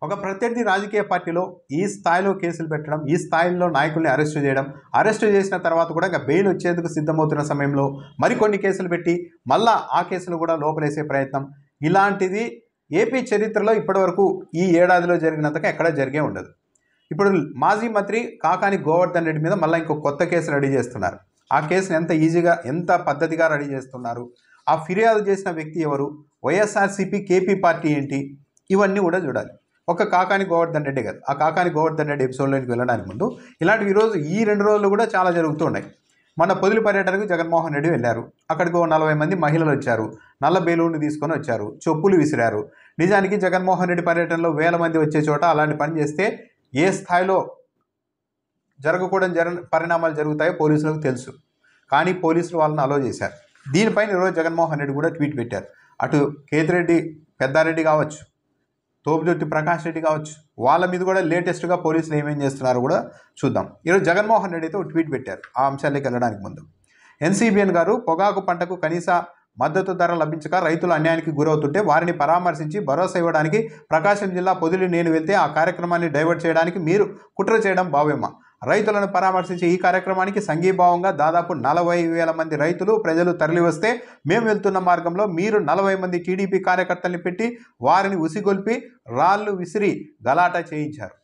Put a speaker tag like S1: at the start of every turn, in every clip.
S1: ఒక ప్రత్యర్థి రాజకీయ పార్టీలో ఈ స్థాయిలో కేసులు పెట్టడం, ఈ స్థాయిలో నాయకుల్ని అరెస్టు చేయడం, అరెస్టు చేసిన తర్వాత కూడా ఇంకా బెయిల్ వచ్చేందుకు సిద్ధమవుతున్న సమయంలో మరికొన్ని కేసులు పెట్టి మళ్ళా ఆ కేసులు కూడా లోపలేసే ప్రయత్నం, ఇలాంటిది ఏపీ చరిత్రలో ఇప్పటివరకు ఈ ఏడాదిలో జరిగినంతగా ఎక్కడా జరిగే ఉండదు. ఇప్పుడు మాజీ మంత్రి కాకాని గోవర్ధన్ రెడ్డి మీద మళ్ళీ ఇంకో కొత్త కేసు రెడీ చేస్తున్నారు. ఆ కేసును ఎంత ఈజీగా, ఎంత పద్ధతిగా రెడీ చేస్తున్నారు, ఆ ఫిర్యాదు చేసిన వ్యక్తి ఎవరు, వైఎస్ఆర్సీపీ కేపీ పార్టీ ఏంటి, ఇవన్నీ కూడా చూడాలి. ఒక కాకాని గోవర్ధన్ రెడ్డి కాదు, ఆ కాకాని గోవర్ధన్ రెడ్డి ఎపిసోడ్లోకి వెళ్ళడానికి ముందు ఇలాంటివి ఈరోజు ఈ 2 రోజులు కూడా చాలా జరుగుతూ ఉన్నాయి. మన పొదిలి పర్యటనకు జగన్మోహన్ రెడ్డి వెళ్ళారు. అక్కడికి 40 మంది మహిళలు వచ్చారు. నల్ల బెలూన్లు తీసుకొని వచ్చారు, చెప్పులు విసిరారు. నిజానికి జగన్మోహన్ రెడ్డి పర్యటనలో 1000 మంది వచ్చే చోట అలాంటి పని చేస్తే ఏ స్థాయిలో జరగకూడని పరిణామాలు జరుగుతాయో పోలీసులకు తెలుసు. కానీ పోలీసులు వాళ్ళని అలో చేశారు. దీనిపైన ఈరోజు జగన్మోహన్ రెడ్డి కూడా ట్వీట్ పెట్టారు. అటు కేతిరెడ్డి పెద్దారెడ్డి కావచ్చు, తోపుదుర్తి ప్రకాష్ రెడ్డి కావచ్చు, వాళ్ళ మీద కూడా లేటెస్ట్గా పోలీసులు ఏమేం చేస్తున్నారో కూడా చూద్దాం. ఈరోజు జగన్మోహన్ రెడ్డి అయితే ఒక ట్వీట్ పెట్టారు ఆ అంశాలకి వెళ్ళడానికి ముందు. ఎన్సీబీఎన్ గారు పొగాకు పంటకు కనీస మద్దతు ధర లభించక రైతులు అన్యాయానికి గురవుతుంటే వారిని పరామర్శించి భరోసా ఇవ్వడానికి ప్రకాశం జిల్లా పొదిలి నేను వెళ్తే ఆ కార్యక్రమాన్ని డైవర్ట్ చేయడానికి మీరు కుట్ర చేయడం భావ్యమా? రైతులను పరామర్శించే ఈ కార్యక్రమానికి సంఘీభావంగా దాదాపు 40,000 మంది రైతులు ప్రజలు తరలివస్తే మేము వెళ్తున్న మార్గంలో మీరు 40 మంది టీడీపీ కార్యకర్తల్ని పెట్టి వారిని ఉసిగొల్పి రాళ్లు విసిరి గలాటా చేయించారు.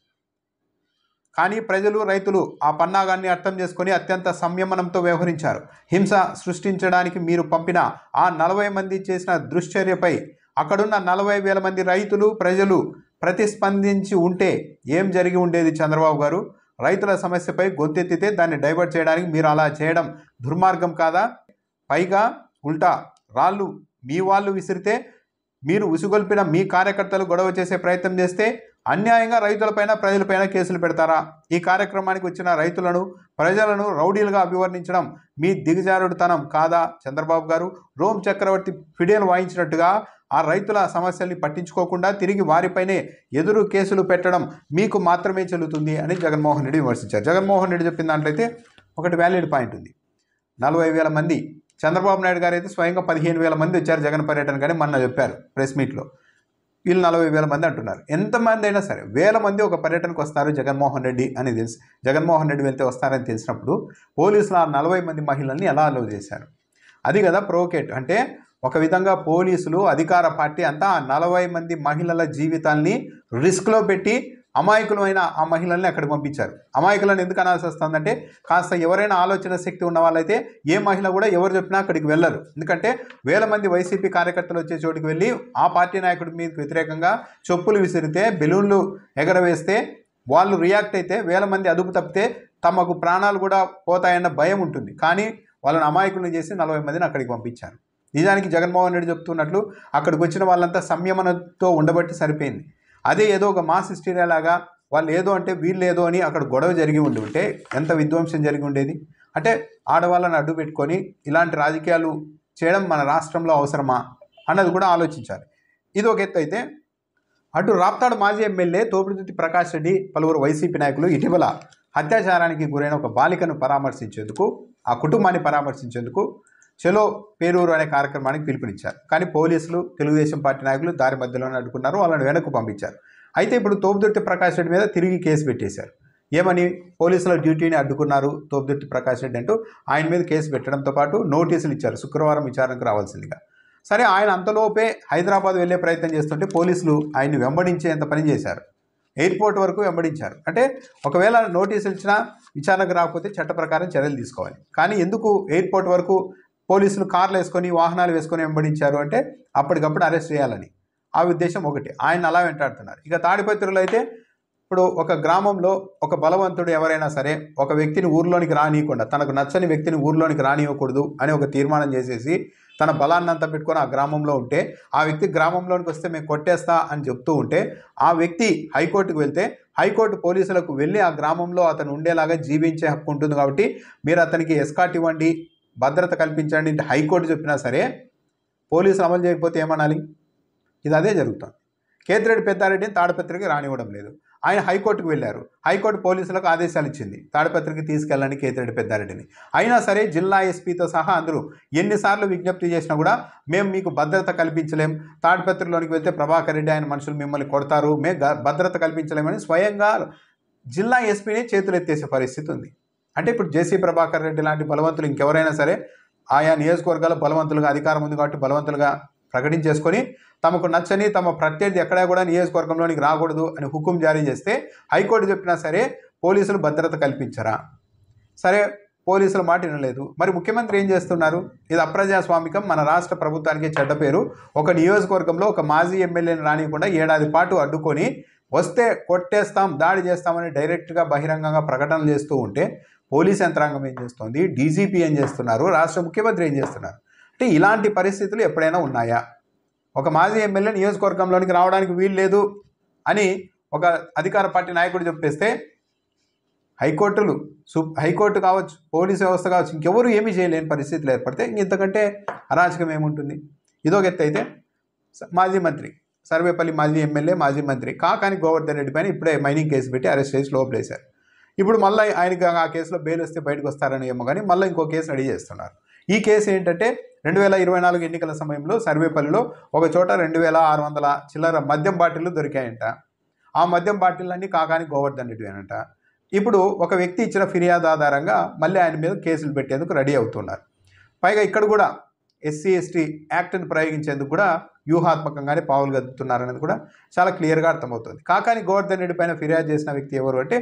S1: కానీ ప్రజలు, రైతులు ఆ పన్నాగాన్ని అర్థం చేసుకొని అత్యంత సంయమనంతో వ్యవహరించారు. హింస సృష్టించడానికి మీరు పంపిన ఆ 40 మంది చేసిన దుశ్చర్యపై అక్కడున్న 40,000 మంది రైతులు, ప్రజలు ప్రతిస్పందించి ఉంటే ఏం జరిగి ఉండేది చంద్రబాబు గారు? రైతుల సమస్యపై గొంతెత్తితే దాన్ని డైవర్ట్ చేయడానికి మీరు అలా చేయడం దుర్మార్గం కాదా? పైగా ఉల్టా రాళ్ళు మీ వాళ్ళు విసిరితే మీరు ఉసుగొల్పిన మీ కార్యకర్తలు గొడవ చేసే ప్రయత్నం చేస్తే అన్యాయంగా రైతులపైన, ప్రజలపైన కేసులు పెడతారా? ఈ కార్యక్రమానికి వచ్చిన రైతులను, ప్రజలను రౌడీలుగా అభివర్ణించడం మీ దిగజారుడుతనం కాదా చంద్రబాబు గారు? రోమ్ చక్రవర్తి ఫిడేల్ వాయించినట్టుగా ఆ రైతుల సమస్యల్ని పట్టించుకోకుండా తిరిగి వారిపైనే ఎదురు కేసులు పెట్టడం మీకు మాత్రమే చెల్లుతుంది అని జగన్మోహన్ రెడ్డి విమర్శించారు. జగన్మోహన్ రెడ్డి చెప్పిన దాంట్లో అయితే ఒకటి వ్యాలిడ్ పాయింట్ ఉంది. 40,000 మంది, చంద్రబాబు నాయుడు గారు అయితే స్వయంగా 15,000 మంది వచ్చారు జగన్ పర్యటన, కానీ మొన్న చెప్పారు ప్రెస్ మీట్లో. వీళ్ళు 40,000 మంది అంటున్నారు. ఎంతమంది అయినా సరే 1000 మంది ఒక పర్యటనకు వస్తారు జగన్మోహన్ రెడ్డి అని తెలిసి, జగన్మోహన్ రెడ్డి వెళ్తే వస్తారని తెలిసినప్పుడు పోలీసులు ఆ 40 మంది మహిళల్ని ఎలా అలౌ చేశారు? అది కదా ప్రొవోకేట్ అంటే. ఒక విధంగా పోలీసులు, అధికార పార్టీ అంతా ఆ 40 మంది మహిళల జీవితాల్ని రిస్క్లో పెట్టి అమాయకులమైన ఆ మహిళల్ని అక్కడికి పంపించారు. అమాయకులను ఎందుకు అనాల్సి వస్తుందంటే, కాస్త ఎవరైనా ఆలోచన శక్తి ఉన్న వాళ్ళైతే ఏ మహిళ కూడా ఎవరు చెప్పినా అక్కడికి వెళ్ళరు. ఎందుకంటే 1000 మంది వైసీపీ కార్యకర్తలు వచ్చే చోటుకి వెళ్ళి ఆ పార్టీ నాయకుడి మీదకి వ్యతిరేకంగా చెప్పులు విసిరితే, బెలూన్లు ఎగరవేస్తే, వాళ్ళు రియాక్ట్ అయితే 1000 మంది అదుపు తప్పితే తమకు ప్రాణాలు కూడా పోతాయన్న భయం ఉంటుంది. కానీ వాళ్ళని అమాయకులను చేసి 40 మందిని అక్కడికి పంపించారు. నిజానికి జగన్మోహన్ రెడ్డి చెప్తున్నట్లు అక్కడికి వచ్చిన వాళ్ళంతా సంయమనంతో ఉండబట్టి సరిపోయింది. అదే ఏదో ఒక మాస్ హిస్టీరియా లాగా వాళ్ళు ఏదో అంటే వీళ్ళు ఏదో అని అక్కడ గొడవ జరిగి ఉంటే ఎంత విధ్వంసం జరిగి ఉండేది. అంటే ఆడవాళ్ళని అడ్డు పెట్టుకొని ఇలాంటి రాజకీయాలు చేయడం మన రాష్ట్రంలో అవసరమా అన్నది కూడా ఆలోచించాలి. ఇది ఒక ఎత్తు అయితే, అటు రాప్తాడు మాజీ ఎమ్మెల్యే తోపుదుర్తి ప్రకాష్ రెడ్డి, పలువురు వైసీపీ నాయకులు ఇటీవల అత్యాచారానికి గురైన ఒక బాలికను పరామర్శించేందుకు, ఆ కుటుంబాన్ని పరామర్శించేందుకు చలో పేరూరు అనే కార్యక్రమానికి పిలుపునిచ్చారు. కానీ పోలీసులు, తెలుగుదేశం పార్టీ నాయకులు దారి మధ్యలోనే అడ్డుకున్నారు, వాళ్ళని వెనక్కు పంపించారు. అయితే ఇప్పుడు తోపుదుర్తి ప్రకాష్ రెడ్డి మీద తిరిగి కేసు పెట్టేశారు. ఏమని? పోలీసుల డ్యూటీని అడ్డుకున్నారు తోపుదుర్తి ప్రకాష్ రెడ్డి అంటూ ఆయన మీద కేసు పెట్టడంతో పాటు నోటీసులు ఇచ్చారు, శుక్రవారం విచారణకు రావాల్సిందిగా. సరే, ఆయన అంతలోపే హైదరాబాద్ వెళ్ళే ప్రయత్నం చేస్తుంటే పోలీసులు ఆయన్ని వెంబడించేంత పని చేశారు. ఎయిర్పోర్ట్ వరకు వెంబడించారు. అంటే ఒకవేళ నోటీసులు ఇచ్చినా విచారణకు రాకపోతే చట్ట ప్రకారం చర్యలు తీసుకోవాలి. కానీ ఎందుకు ఎయిర్పోర్ట్ వరకు పోలీసులు కార్లు వేసుకొని, వాహనాలు వేసుకొని వెంబడించారు అంటే అప్పటికప్పుడు అరెస్ట్ చేయాలని. ఆ ఉద్దేశం ఒకటి. ఆయన అలా వెంటాడుతున్నారు. ఇక తాడిపత్రిలో అయితే ఇప్పుడు ఒక గ్రామంలో ఒక బలవంతుడు ఎవరైనా సరే ఒక వ్యక్తిని ఊర్లోనికి రానియకుండా, తనకు నచ్చని వ్యక్తిని ఊర్లోనికి రానియకూడదు అని ఒక తీర్మానం చేసేసి తన బలాన్నంతా పెట్టుకొని ఆ గ్రామంలో ఉంటే, ఆ వ్యక్తి గ్రామంలోనికి వస్తే మేము కొట్టేస్తా అని చెప్తూ ఉంటే, ఆ వ్యక్తి హైకోర్టుకు వెళ్తే హైకోర్టు పోలీసులకు వెళ్ళి ఆ గ్రామంలో అతను ఉండేలాగా జీవించే హక్కు ఉంటుంది. కాబట్టి మీరు అతనికి ఎస్కాట్ ఇవ్వండి, భద్రత కల్పించండి అంటే హైకోర్టు చెప్పినా సరే పోలీసులు అమలు చేయకపోతే ఏమనాలి? ఇది అదే జరుగుతుంది. కేతిరెడ్డి పెద్దారెడ్డిని తాడిపత్రికి రానివ్వడం లేదు. ఆయన హైకోర్టుకు వెళ్ళారు. హైకోర్టు పోలీసులకు ఆదేశాలు ఇచ్చింది తాడిపత్రికి తీసుకెళ్ళని కేతిరెడ్డి పెద్దారెడ్డిని. అయినా సరే జిల్లా ఎస్పీతో సహా అందరూ ఎన్నిసార్లు విజ్ఞప్తి చేసినా కూడా మేము మీకు భద్రత కల్పించలేం, తాడిపత్రిలోనికి వెళ్తే ప్రభాకర్ రెడ్డి ఆయన మనుషులు మిమ్మల్ని కొడతారు, మేము భద్రత కల్పించలేమని స్వయంగా జిల్లా ఎస్పీని చేతులెత్తేసే పరిస్థితి ఉంది. అంటే ఇప్పుడు జేసీ ప్రభాకర్ రెడ్డి లాంటి బలవంతులు ఇంకెవరైనా సరే ఆయా నియోజకవర్గాల బలవంతులుగా అధికారం ఉంది కాబట్టి బలవంతులుగా ప్రకటించేసుకొని తమకు నచ్చని తమ ప్రత్యర్థి ఎక్కడా కూడా నియోజకవర్గంలోనికి రాకూడదు అని హుకుం జారీ చేస్తే హైకోర్టు చెప్పినా సరే పోలీసులు భద్రత కల్పించరా? సరే పోలీసుల మాట వినలేదు. మరి ముఖ్యమంత్రి ఏం చేస్తున్నారు? ఇది అప్రజాస్వామికం, మన రాష్ట్ర ప్రభుత్వానికి చెడ్డ పేరు. ఒక నియోజకవర్గంలో ఒక మాజీ ఎమ్మెల్యేని రానియకుండా ఏడాది పాటు అడ్డుకొని వస్తే కొట్టేస్తాం, దాడి చేస్తామని డైరెక్ట్గా బహిరంగంగా ప్రకటనలు చేస్తూ ఉంటే పోలీస్ యంత్రాంగం ఏం చేస్తుంది, డీజీపీ ఏం చేస్తున్నారు, రాష్ట్ర ముఖ్యమంత్రి ఏం చేస్తున్నారు? అంటే ఇలాంటి పరిస్థితులు ఎప్పుడైనా ఉన్నాయా? ఒక మాజీ ఎమ్మెల్యే నియోజకవర్గంలోనికి రావడానికి వీలు లేదు అని ఒక అధికార పార్టీ నాయకుడు చెప్పేస్తే హైకోర్టు కావచ్చు, పోలీసు వ్యవస్థ కావచ్చు, ఇంకెవరు ఏమీ చేయలేని పరిస్థితులు ఏర్పడితే ఇంతకంటే అరాచకం ఏముంటుంది? ఇదొక ఎత్తు అయితే మాజీ మంత్రి సర్వేపల్లి మాజీ ఎమ్మెల్యే మాజీ మంత్రి కాకాని గోవర్ధన్ రెడ్డి పైన ఇప్పుడే మైనింగ్ కేసు పెట్టి అరెస్ట్ చేసి లోపలేశారు. ఇప్పుడు మళ్ళీ ఆయనకి ఆ కేసులో బెయిల్ వస్తే బయటకు వస్తారని ఏమో కానీ మళ్ళీ ఇంకో కేసు రెడీ చేస్తున్నారు. ఈ కేసు ఏంటంటే 2024 ఎన్నికల సమయంలో సర్వేపల్లిలో ఒక చోట 2600 చిల్లర మద్యం బాటిళ్లు దొరికాయంట. ఆ మద్యం బాటిళ్ళన్నీ కాకాని గోవర్ధన్ రెడ్డి అనంట. ఇప్పుడు ఒక వ్యక్తి ఇచ్చిన ఫిర్యాదు ఆధారంగా మళ్ళీ ఆయన మీద కేసులు పెట్టేందుకు రెడీ అవుతున్నారు. పైగా ఇక్కడ కూడా ఎస్సీ ఎస్టీ యాక్ట్ని ప్రయోగించేందుకు కూడా వ్యూహాత్మకంగానే పావులు గదుపుతున్నారనేది కూడా చాలా క్లియర్గా అర్థమవుతుంది. కాకాని గోవర్ధన్ రెడ్డి పైన ఫిర్యాదు చేసిన వ్యక్తి ఎవరు అంటే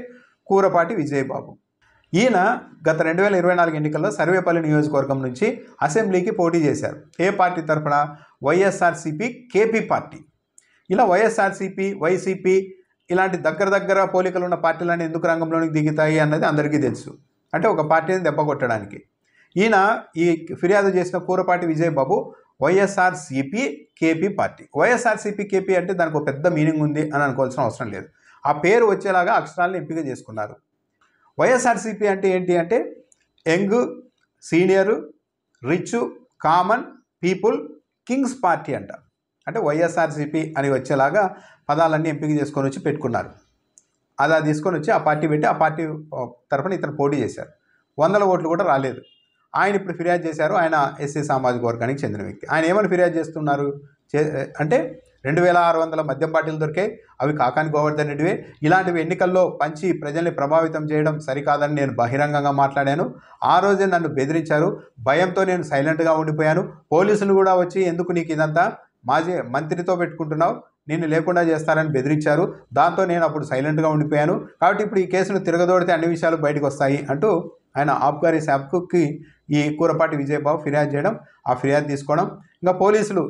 S1: కూరపాటి విజయబాబు. ఈయన గత 2024 ఎన్నికల్లో సర్వేపల్లి నియోజకవర్గం నుంచి అసెంబ్లీకి పోటీ చేశారు. ఏ పార్టీ తరఫున? YSRCP KP party. ఇలా వైఎస్ఆర్సీపీ వైసీపీ ఇలాంటి దగ్గర పోలికలు ఉన్న పార్టీలన్నీ ఎందుకు రంగంలోనికి దిగుతాయి అన్నది అందరికీ తెలుసు. అంటే ఒక పార్టీని దెబ్బ కొట్టడానికి. ఈయన ఈ ఫిర్యాదు చేసిన Kurapati Vijaya Babu YSRCP KP party. YSRCP KP అంటే దానికి ఒక పెద్ద మీనింగ్ ఉంది అని అనుకోవాల్సిన అవసరం లేదు. ఆ పేరు వచ్చేలాగా అక్షరాలను ఎంపిక చేసుకున్నారు. వైఎస్ఆర్సీపీ అంటే ఏంటి అంటే young, senior, rich, common, people, Kings party అంట. అంటే వైఎస్ఆర్సీపీ అని వచ్చేలాగా పదాలన్నీ ఎంపిక చేసుకొని వచ్చి పెట్టుకున్నారు. అలా తీసుకొని వచ్చి ఆ పార్టీ పెట్టి ఆ పార్టీ తరఫున ఇతను పోటీ చేశారు. 100 ఓట్లు కూడా రాలేదు. ఆయన ఇప్పుడు ఫిర్యాదు చేశారు. ఆయన ఎస్సీ సామాజిక వర్గానికి చెందిన వ్యక్తి. ఆయన ఏమని ఫిర్యాదు చేస్తున్నారు అంటే 2600 మద్యం బాటిల్ దొరికాయి, అవి కాకాని గోవర్ధన్ రెడ్డివే. ఇలాంటివి ఎన్నికల్లో పంచి ప్రజల్ని ప్రభావితం చేయడం సరికాదని నేను బహిరంగంగా మాట్లాడాను. ఆ రోజే నన్ను బెదిరించారు. భయంతో నేను సైలెంట్గా ఉండిపోయాను. పోలీసులు కూడా వచ్చి ఎందుకు నీకు ఇదంతా మాజీ మంత్రితో పెట్టుకుంటున్నావు, నిన్ను లేకుండా చేస్తారని బెదిరించారు. దాంతో నేను అప్పుడు సైలెంట్గా ఉండిపోయాను. కాబట్టి ఇప్పుడు ఈ కేసును తిరగదోడితే అన్ని విషయాలు బయటకు వస్తాయి అంటూ ఆయన ఆబ్కారీ శాఖకి ఈ కూరపాటి విజయబాబు ఫిర్యాదు చేయడం, ఆ ఫిర్యాదు తీసుకోవడం, ఇంకా పోలీసులు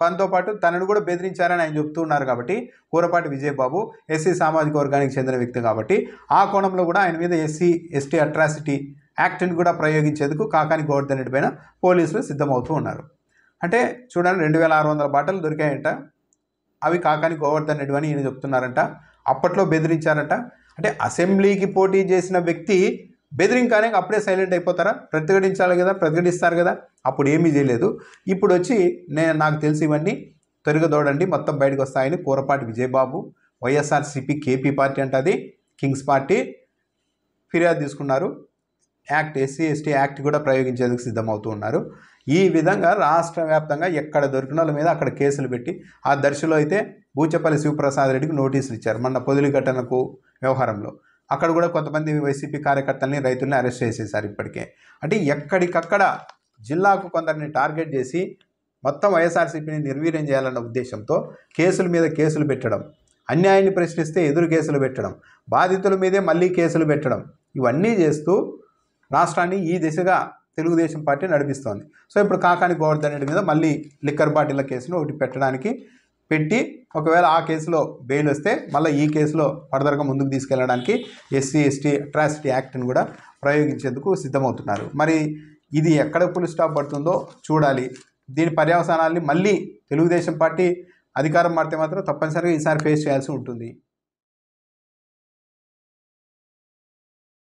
S1: తనతో పాటు తనను కూడా బెదిరించారని ఆయన చెప్తూ ఉన్నారు. కాబట్టి కూరపాటి విజయబాబు ఎస్సీ సామాజిక వర్గానికి చెందిన వ్యక్తి కాబట్టి ఆ కోణంలో కూడా ఆయన మీద ఎస్సీ ఎస్టీ అట్రాసిటీ యాక్ట్ని కూడా ప్రయోగించేందుకు కాకాని గోవర్ధన్ రెడ్డి పైన పోలీసులు సిద్ధమవుతూ ఉన్నారు. అంటే చూడండి 2600 బాటలు దొరికాయంట, అవి కాకాని గోవర్ధన్ రెడ్డి అని ఈయన చెప్తున్నారంట. అప్పట్లో బెదిరించారంట. అంటే అసెంబ్లీకి పోటీ చేసిన వ్యక్తి బెదిరింకానే అప్పుడే సైలెంట్ అయిపోతారా? ప్రతిఘటించాలి కదా, ప్రతిఘటిస్తారు కదా. అప్పుడు ఏమీ చేయలేదు. ఇప్పుడు వచ్చి నాకు తెలిసి ఇవన్నీ తిరగదోడండి మొత్తం బయటకు వస్తాయని కూరపాటి విజయబాబు వైఎస్ఆర్సీపీ కేపీ పార్టీ అంటే అది కింగ్స్ పార్టీ ఫిర్యాదు తీసుకున్నారు. యాక్ట్ ఎస్సీ ఎస్టీ యాక్ట్ కూడా ప్రయోగించేందుకు సిద్ధమవుతూ ఉన్నారు. ఈ విధంగా రాష్ట్ర వ్యాప్తంగా ఎక్కడ దొరికిన వాళ్ళ మీద అక్కడ కేసులు పెట్టి ఆ దర్శిలో అయితే బూచపల్లి శివప్రసాద్ రెడ్డికి నోటీసులు ఇచ్చారు మొన్న పొదిలి ఘటనకు వ్యవహారంలో. అక్కడ కూడా కొంతమంది వైసీపీ కార్యకర్తల్ని రైతుల్ని అరెస్ట్ చేసేసారు ఇప్పటికే. అంటే ఎక్కడికక్కడ జిల్లాకు కొందరిని టార్గెట్ చేసి మొత్తం వైఎస్ఆర్సీపీని నిర్వీర్యం చేయాలన్న ఉద్దేశంతో కేసుల మీద కేసులు పెట్టడం, అన్యాయాన్ని ప్రశ్నిస్తే ఎదురు కేసులు పెట్టడం, బాధితుల మీదే మళ్ళీ కేసులు పెట్టడం, ఇవన్నీ చేస్తూ రాష్ట్రాన్ని ఈ దిశగా తెలుగుదేశం పార్టీ నడిపిస్తోంది. సో ఇప్పుడు కాకాని గోవర్ధన్ రెడ్డి మీద మళ్ళీ లిక్కర్ బాటిళ్ల కేసును ఒకటి పెట్టడానికి పెట్టి ఒకవేళ ఆ కేసులో బెయిల్ వస్తే మళ్ళీ ఈ కేసులో ఫర్దర్గా ముందుకు తీసుకెళ్ళడానికి ఎస్సీ ఎస్టీ అట్రాసిటీ యాక్ట్ని కూడా ప్రయోగించేందుకు సిద్ధమవుతున్నారు. మరి ఇది ఎక్కడ ఫుల్ స్టాప్ పడుతుందో చూడాలి. దీని పర్యవసానాల్ని మళ్ళీ తెలుగుదేశం పార్టీ అధికారం మారితే మాత్రం తప్పనిసరిగా ఈసారి ఫేస్ చేయాల్సి ఉంటుంది.